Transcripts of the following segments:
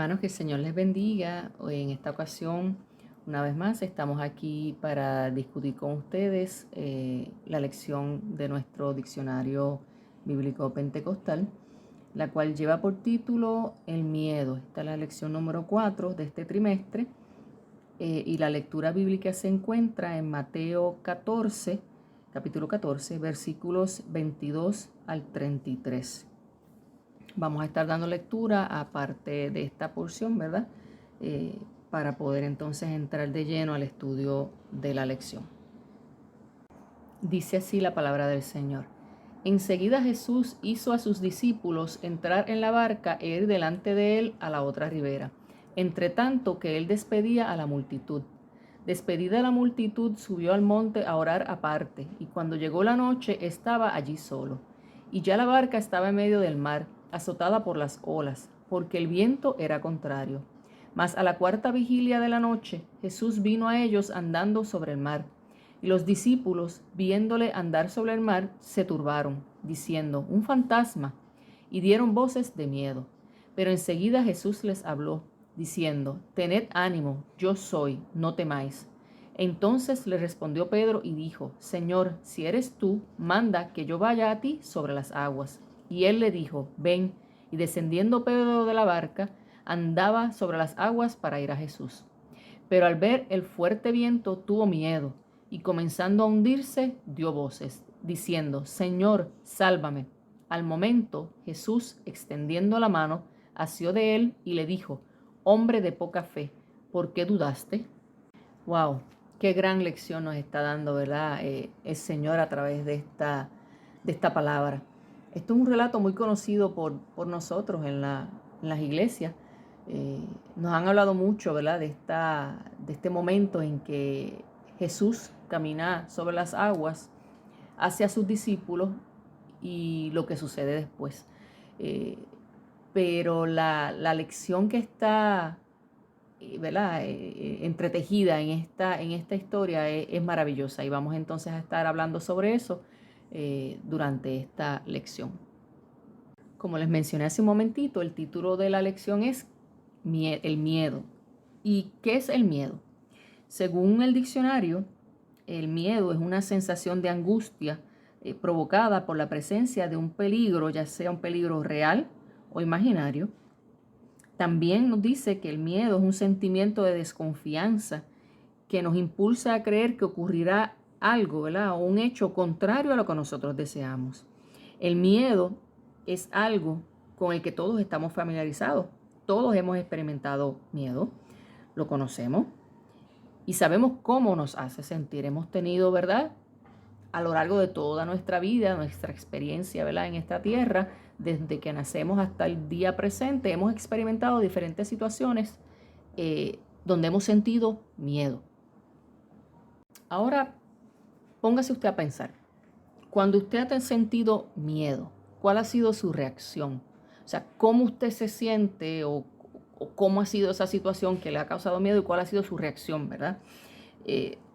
Hermanos, que el Señor les bendiga. En esta ocasión, una vez más, estamos aquí para discutir con ustedes la lección de nuestro diccionario bíblico pentecostal, la cual lleva por título El miedo. Esta es la lección número 4 de este trimestre y la lectura bíblica se encuentra en Mateo 14, capítulo 14, versículos 22 al 33. Vamos a estar dando lectura aparte de esta porción, ¿verdad? Para poder entonces entrar de lleno al estudio de la lección. Dice así la palabra del Señor. Enseguida Jesús hizo a sus discípulos entrar en la barca e ir delante de él a la otra ribera, entre tanto que él despedía a la multitud. Despedida la multitud, subió al monte a orar aparte, y cuando llegó la noche estaba allí solo. Y ya la barca estaba en medio del mar, azotada por las olas, porque el viento era contrario. Mas a la cuarta vigilia de la noche, Jesús vino a ellos andando sobre el mar. Y los discípulos, viéndole andar sobre el mar, se turbaron, diciendo, un fantasma, y dieron voces de miedo. Pero enseguida Jesús les habló, diciendo, tened ánimo, yo soy, no temáis. Entonces le respondió Pedro y dijo, Señor, si eres tú, manda que yo vaya a ti sobre las aguas. Y él le dijo, ven. Y descendiendo Pedro de la barca, andaba sobre las aguas para ir a Jesús. Pero al ver el fuerte viento tuvo miedo, y comenzando a hundirse, dio voces, diciendo, Señor, sálvame. Al momento, Jesús, extendiendo la mano, asió de él y le dijo, hombre de poca fe, ¿por qué dudaste? Wow, qué gran lección nos está dando, ¿verdad? El Señor a través de esta palabra. Esto es un relato muy conocido por nosotros en las iglesias. Nos han hablado mucho, ¿verdad? De este momento en que Jesús camina sobre las aguas hacia sus discípulos y lo que sucede después. Pero la lección que está, ¿verdad? Entretejida en esta historia es maravillosa y vamos entonces a estar hablando sobre eso durante esta lección. Como les mencioné hace un momentito, el título de la lección es el miedo. ¿Y qué es el miedo? Según el diccionario, el miedo es una sensación de angustia provocada por la presencia de un peligro, ya sea un peligro real o imaginario. También nos dice que el miedo es un sentimiento de desconfianza que nos impulsa a creer que ocurrirá algo, ¿verdad? O un hecho contrario a lo que nosotros deseamos. El miedo es algo con el que todos estamos familiarizados. Todos hemos experimentado miedo, lo conocemos y sabemos cómo nos hace sentir. Hemos tenido, ¿verdad? A lo largo de toda nuestra vida, nuestra experiencia, ¿verdad? En esta tierra, desde que nacemos hasta el día presente, hemos experimentado diferentes situaciones donde hemos sentido miedo. Ahora, póngase usted a pensar, cuando usted ha sentido miedo, ¿cuál ha sido su reacción? O sea, ¿cómo usted se siente o cómo ha sido esa situación que le ha causado miedo y cuál ha sido su reacción, ¿verdad?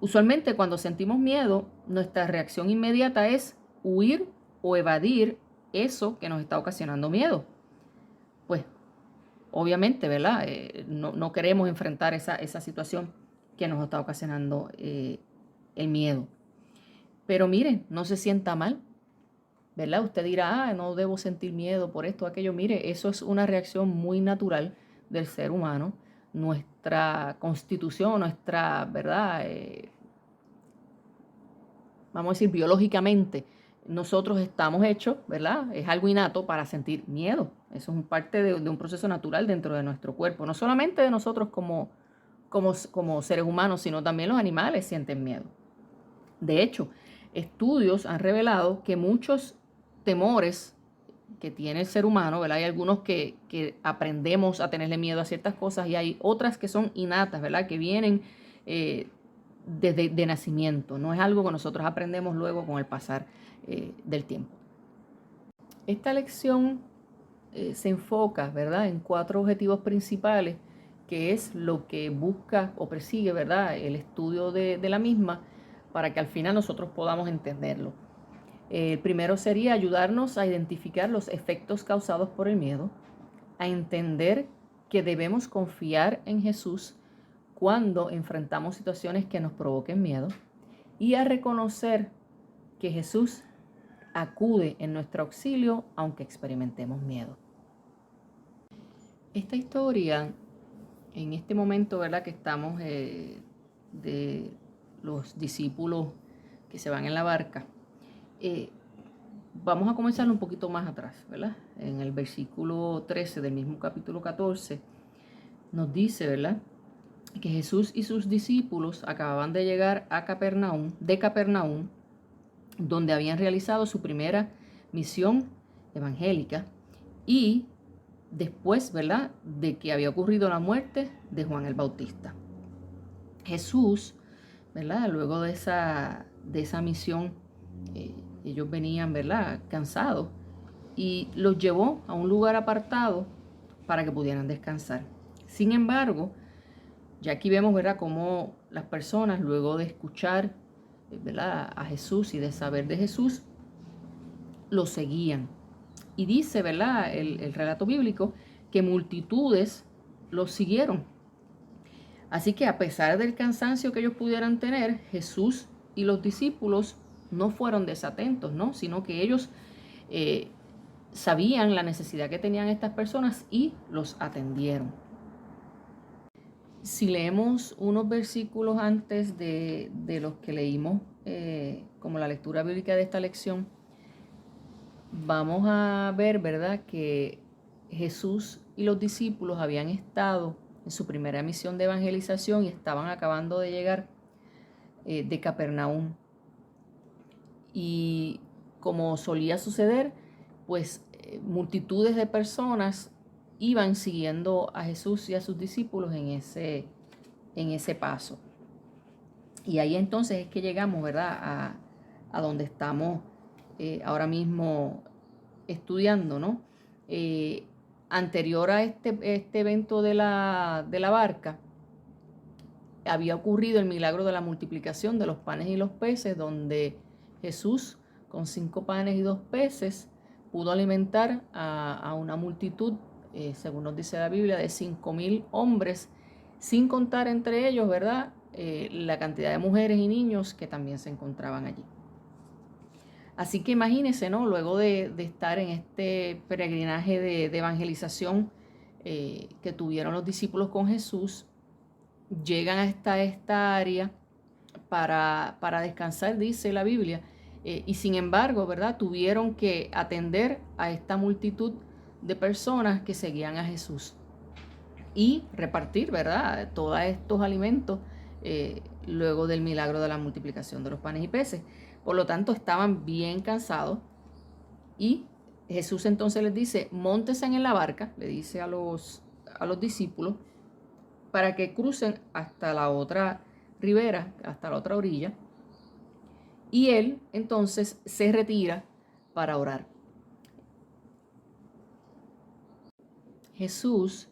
Usualmente cuando sentimos miedo, nuestra reacción inmediata es huir o evadir eso que nos está ocasionando miedo. Pues, obviamente, ¿verdad? No queremos enfrentar esa situación que nos está ocasionando el miedo. Pero miren, no se sienta mal, ¿verdad? Usted dirá, no debo sentir miedo por esto o aquello. Mire, eso es una reacción muy natural del ser humano. Nuestra constitución, nuestra, ¿verdad? Vamos a decir, biológicamente, nosotros estamos hechos, ¿verdad? Es algo innato para sentir miedo. Eso es parte de un proceso natural dentro de nuestro cuerpo. No solamente de nosotros como seres humanos, sino también los animales sienten miedo. De hecho, estudios han revelado que muchos temores que tiene el ser humano, ¿verdad? Hay algunos que aprendemos a tenerle miedo a ciertas cosas y hay otras que son innatas, ¿verdad? Que vienen desde de nacimiento. No es algo que nosotros aprendemos luego con el pasar del tiempo. Esta lección se enfoca, ¿verdad? En 4 objetivos principales, que es lo que busca o persigue, ¿verdad? El estudio de la misma para que al final nosotros podamos entenderlo. El primero sería ayudarnos a identificar los efectos causados por el miedo, a entender que debemos confiar en Jesús cuando enfrentamos situaciones que nos provoquen miedo y a reconocer que Jesús acude en nuestro auxilio aunque experimentemos miedo. Esta historia, en este momento, ¿verdad?, que estamos de los discípulos que se van en la barca, vamos a comenzar un poquito más atrás, ¿verdad? En el versículo 13 del mismo capítulo 14 nos dice, ¿verdad?, que Jesús y sus discípulos acababan de llegar a Capernaum, donde habían realizado su primera misión evangélica y después, ¿verdad?, de que había ocurrido la muerte de Juan el Bautista. Jesús, ¿verdad?, luego de esa misión, ellos venían, ¿verdad?, cansados, y los llevó a un lugar apartado para que pudieran descansar. Sin embargo, ya aquí vemos, ¿verdad?, cómo las personas, luego de escuchar, ¿verdad?, a Jesús y de saber de Jesús, lo seguían. Y dice, ¿verdad?, el relato bíblico, que multitudes los siguieron. Así que a pesar del cansancio que ellos pudieran tener, Jesús y los discípulos no fueron desatentos, ¿no?, sino que ellos sabían la necesidad que tenían estas personas y los atendieron. Si leemos unos versículos antes de los que leímos como la lectura bíblica de esta lección, vamos a ver, ¿verdad?, que Jesús y los discípulos habían estado en su primera misión de evangelización y estaban acabando de llegar de Capernaum. Y como solía suceder, pues multitudes de personas iban siguiendo a Jesús y a sus discípulos en ese paso. Y ahí entonces es que llegamos, ¿verdad?, a donde estamos ahora mismo estudiando, ¿no? Anterior a este evento de la barca, había ocurrido el milagro de la multiplicación de los panes y los peces, donde Jesús, con 5 panes y 2 peces, pudo alimentar a una multitud, según nos dice la Biblia, de 5,000 hombres, sin contar entre ellos, ¿verdad?, la cantidad de mujeres y niños que también se encontraban allí. Así que imagínense, ¿no?, luego de estar en este peregrinaje de evangelización que tuvieron los discípulos con Jesús, llegan hasta esta área para descansar, dice la Biblia, y sin embargo, ¿verdad?, tuvieron que atender a esta multitud de personas que seguían a Jesús y repartir, ¿verdad?, todos estos alimentos luego del milagro de la multiplicación de los panes y peces. Por lo tanto, estaban bien cansados y Jesús entonces les dice: móntense en la barca, le dice a los discípulos, para que crucen hasta la otra ribera, hasta la otra orilla. Y él entonces se retira para orar. Jesús,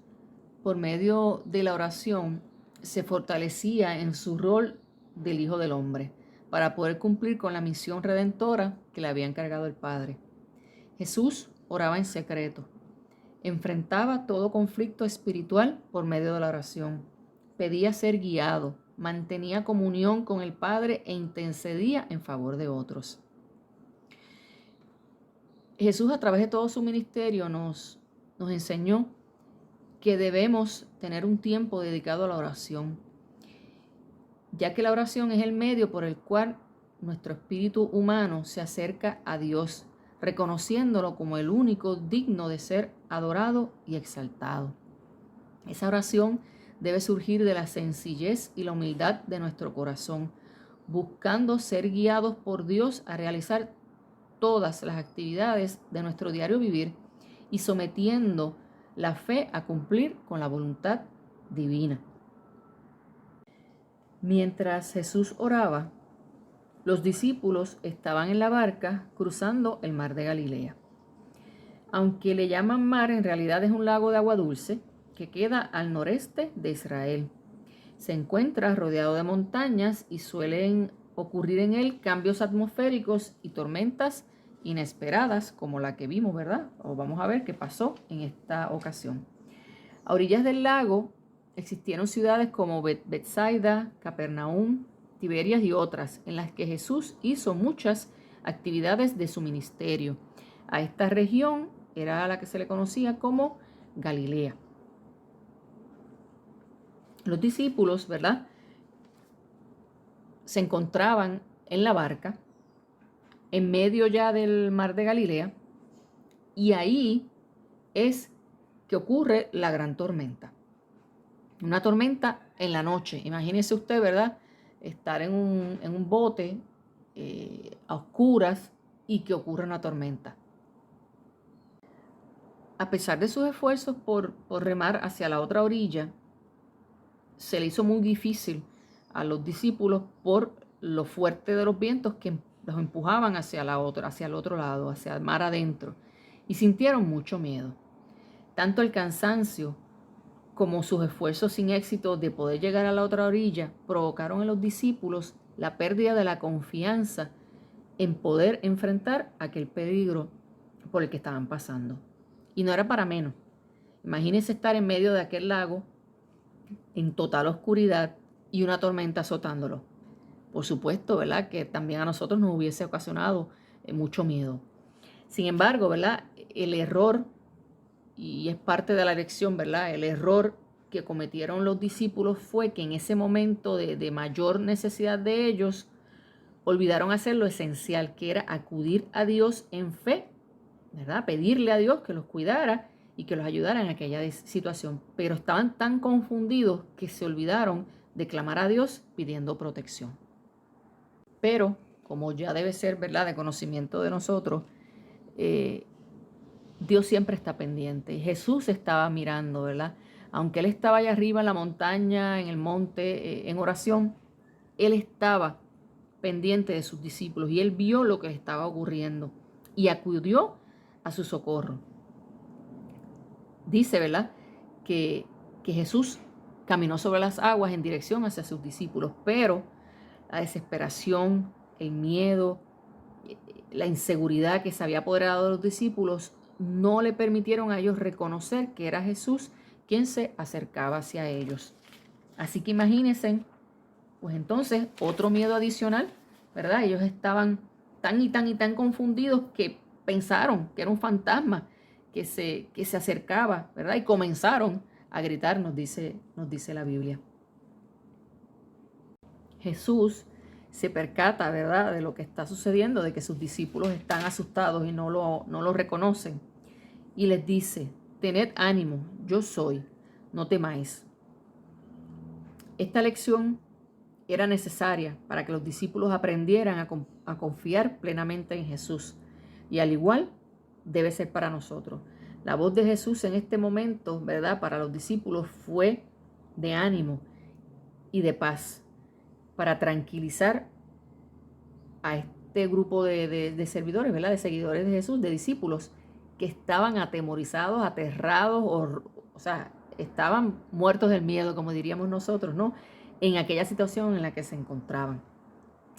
por medio de la oración, se fortalecía en su rol del Hijo del Hombre para poder cumplir con la misión redentora que le había encargado el Padre. Jesús oraba en secreto, enfrentaba todo conflicto espiritual por medio de la oración, pedía ser guiado, mantenía comunión con el Padre e intercedía en favor de otros. Jesús, a través de todo su ministerio, nos enseñó que debemos tener un tiempo dedicado a la oración, ya que la oración es el medio por el cual nuestro espíritu humano se acerca a Dios, reconociéndolo como el único digno de ser adorado y exaltado. Esa oración debe surgir de la sencillez y la humildad de nuestro corazón, buscando ser guiados por Dios a realizar todas las actividades de nuestro diario vivir y sometiendo la fe a cumplir con la voluntad divina. Mientras Jesús oraba, los discípulos estaban en la barca cruzando el mar de Galilea. Aunque le llaman mar, en realidad es un lago de agua dulce que queda al noreste de Israel. Se encuentra rodeado de montañas y suelen ocurrir en él cambios atmosféricos y tormentas inesperadas, como la que vimos, ¿verdad? O vamos a ver qué pasó en esta ocasión. A orillas del lago existieron ciudades como Betsaida, Capernaum, Tiberias y otras, en las que Jesús hizo muchas actividades de su ministerio. A esta región era la que se le conocía como Galilea. Los discípulos, ¿verdad?, se encontraban en la barca, en medio ya del mar de Galilea, y ahí es que ocurre la gran tormenta. Una tormenta en la noche. Imagínese usted, ¿verdad?, estar en un bote a oscuras y que ocurra una tormenta. A pesar de sus esfuerzos por remar hacia la otra orilla, se le hizo muy difícil a los discípulos por lo fuerte de los vientos que los empujaban hacia el otro lado, hacia el mar adentro, y sintieron mucho miedo. Tanto el cansancio como sus esfuerzos sin éxito de poder llegar a la otra orilla provocaron en los discípulos la pérdida de la confianza en poder enfrentar aquel peligro por el que estaban pasando. Y no era para menos. Imagínense estar en medio de aquel lago en total oscuridad y una tormenta azotándolo. Por supuesto, ¿verdad?, que también a nosotros nos hubiese ocasionado mucho miedo. Sin embargo, ¿verdad?, el error, y es parte de la lección, ¿verdad?, el error que cometieron los discípulos fue que en ese momento de mayor necesidad de ellos, olvidaron hacer lo esencial, que era acudir a Dios en fe, ¿verdad?, pedirle a Dios que los cuidara y que los ayudara en aquella situación. Pero estaban tan confundidos que se olvidaron de clamar a Dios pidiendo protección. Pero, como ya debe ser, ¿verdad?, de conocimiento de nosotros, Dios siempre está pendiente. Y Jesús estaba mirando, ¿verdad? Aunque Él estaba allá arriba en la montaña, en el monte, en oración, Él estaba pendiente de sus discípulos y Él vio lo que les estaba ocurriendo y acudió a su socorro. Dice, ¿verdad?, que Jesús caminó sobre las aguas en dirección hacia sus discípulos, pero la desesperación, el miedo, la inseguridad que se había apoderado de los discípulos no le permitieron a ellos reconocer que era Jesús quien se acercaba hacia ellos. Así que imagínense, pues entonces otro miedo adicional, ¿verdad? Ellos estaban tan confundidos que pensaron que era un fantasma que se acercaba, ¿verdad? Y comenzaron a gritar, nos dice la Biblia. Jesús se percata, ¿verdad?, de lo que está sucediendo, de que sus discípulos están asustados y no lo reconocen. Y les dice: tened ánimo, yo soy, no temáis. Esta lección era necesaria para que los discípulos aprendieran a confiar plenamente en Jesús. Y al igual, debe ser para nosotros. La voz de Jesús en este momento, ¿verdad?, para los discípulos fue de ánimo y de paz, para tranquilizar a este grupo de servidores, ¿verdad?, de seguidores de Jesús, de discípulos, que estaban atemorizados, aterrados, o sea, estaban muertos del miedo, como diríamos nosotros, ¿no?, en aquella situación en la que se encontraban.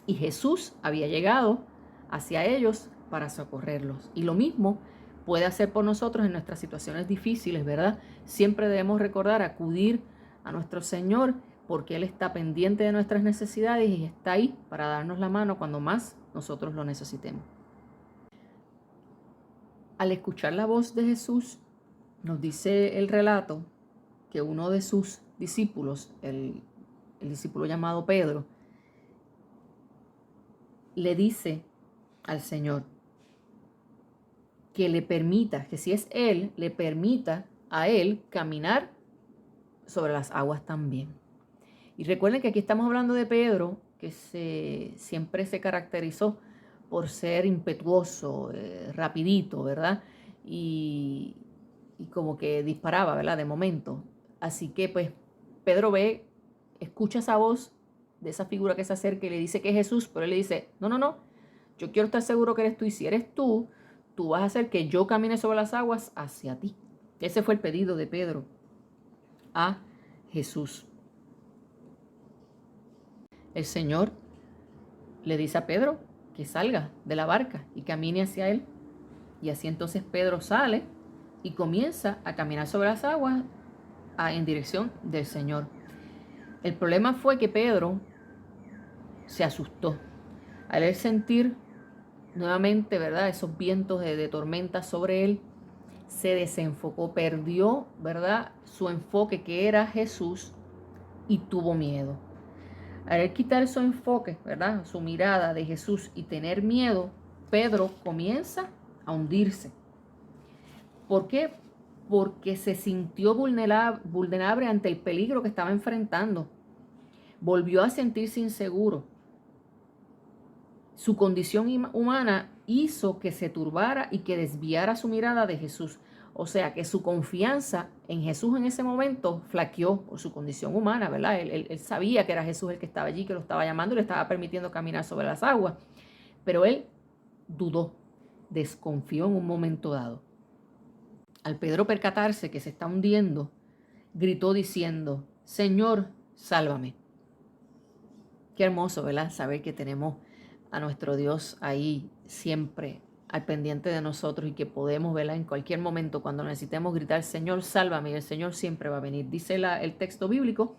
Y Jesús había llegado hacia ellos para socorrerlos. Y lo mismo puede hacer por nosotros en nuestras situaciones difíciles, ¿verdad? Siempre debemos recordar acudir a nuestro Señor, porque Él está pendiente de nuestras necesidades y está ahí para darnos la mano cuando más nosotros lo necesitemos. Al escuchar la voz de Jesús, nos dice el relato que uno de sus discípulos, el discípulo llamado Pedro, le dice al Señor que le permita, que si es Él, le permita a Él caminar sobre las aguas también. Y recuerden que aquí estamos hablando de Pedro, que siempre se caracterizó por ser impetuoso, rapidito, ¿verdad? Y como que disparaba, ¿verdad?, de momento. Así que pues Pedro escucha esa voz de esa figura que se acerca y le dice que es Jesús, pero él le dice: no, yo quiero estar seguro que eres tú, y si eres tú vas a hacer que yo camine sobre las aguas hacia ti. Ese fue el pedido de Pedro a Jesús. El Señor le dice a Pedro que salga de la barca y camine hacia él. Y así entonces Pedro sale y comienza a caminar sobre las aguas en dirección del Señor. El problema fue que Pedro se asustó al él sentir nuevamente, ¿verdad?, esos vientos de tormenta sobre él. Se desenfocó, perdió, ¿verdad?, su enfoque, que era Jesús, y tuvo miedo. Al él quitar su enfoque, ¿verdad?, su mirada de Jesús y tener miedo, Pedro comienza a hundirse. ¿Por qué? Porque se sintió vulnerable ante el peligro que estaba enfrentando. Volvió a sentirse inseguro. Su condición humana hizo que se turbara y que desviara su mirada de Jesús. O sea que su confianza en Jesús en ese momento flaqueó por su condición humana, ¿verdad? Él sabía que era Jesús el que estaba allí, que lo estaba llamando y le estaba permitiendo caminar sobre las aguas. Pero él dudó, desconfió en un momento dado. Al Pedro percatarse que se está hundiendo, gritó diciendo: Señor, sálvame. Qué hermoso, ¿verdad? Saber que tenemos a nuestro Dios ahí siempre al pendiente de nosotros y que podemos, ¿verdad?, en cualquier momento cuando necesitemos gritar: Señor, sálvame, y el Señor siempre va a venir. Dice el texto bíblico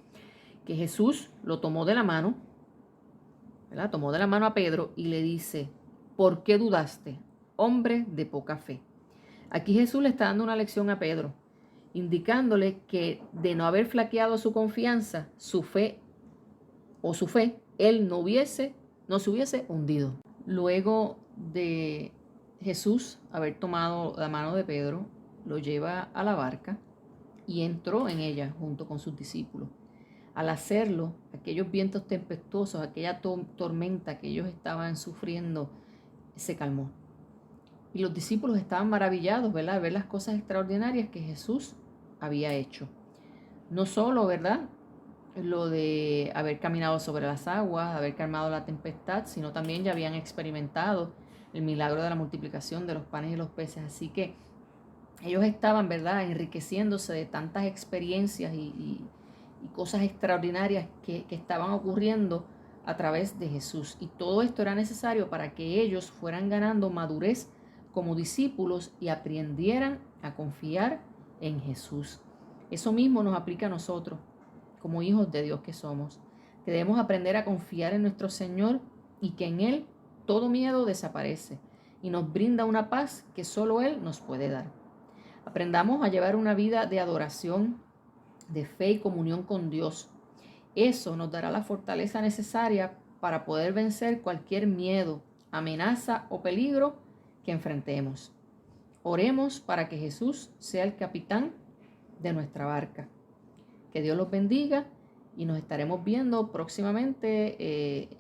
que Jesús lo tomó de la mano, ¿verdad? Tomó de la mano a Pedro y le dice: ¿por qué dudaste, hombre de poca fe? Aquí Jesús le está dando una lección a Pedro, indicándole que de no haber flaqueado su confianza, su fe, él no se hubiese hundido. Luego de Jesús haber tomado la mano de Pedro, lo lleva a la barca y entró en ella junto con sus discípulos. Al hacerlo, aquellos vientos tempestuosos, aquella tormenta que ellos estaban sufriendo, se calmó. Y los discípulos estaban maravillados, ¿verdad?, de ver las cosas extraordinarias que Jesús había hecho. No solo, ¿verdad?, lo de haber caminado sobre las aguas, haber calmado la tempestad, sino también ya habían experimentado el milagro de la multiplicación de los panes y los peces. Así que ellos estaban, ¿verdad?, enriqueciéndose de tantas experiencias y cosas extraordinarias que estaban ocurriendo a través de Jesús. Y todo esto era necesario para que ellos fueran ganando madurez como discípulos y aprendieran a confiar en Jesús. Eso mismo nos aplica a nosotros, como hijos de Dios que somos, que debemos aprender a confiar en nuestro Señor y que en Él todo miedo desaparece y nos brinda una paz que solo Él nos puede dar. Aprendamos a llevar una vida de adoración, de fe y comunión con Dios. Eso nos dará la fortaleza necesaria para poder vencer cualquier miedo, amenaza o peligro que enfrentemos. Oremos para que Jesús sea el capitán de nuestra barca. Que Dios los bendiga y nos estaremos viendo próximamente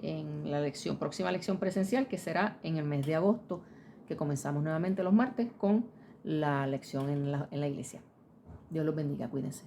en la próxima lección presencial, que será en el mes de agosto, que comenzamos nuevamente los martes con la lección en la iglesia. Dios los bendiga, cuídense.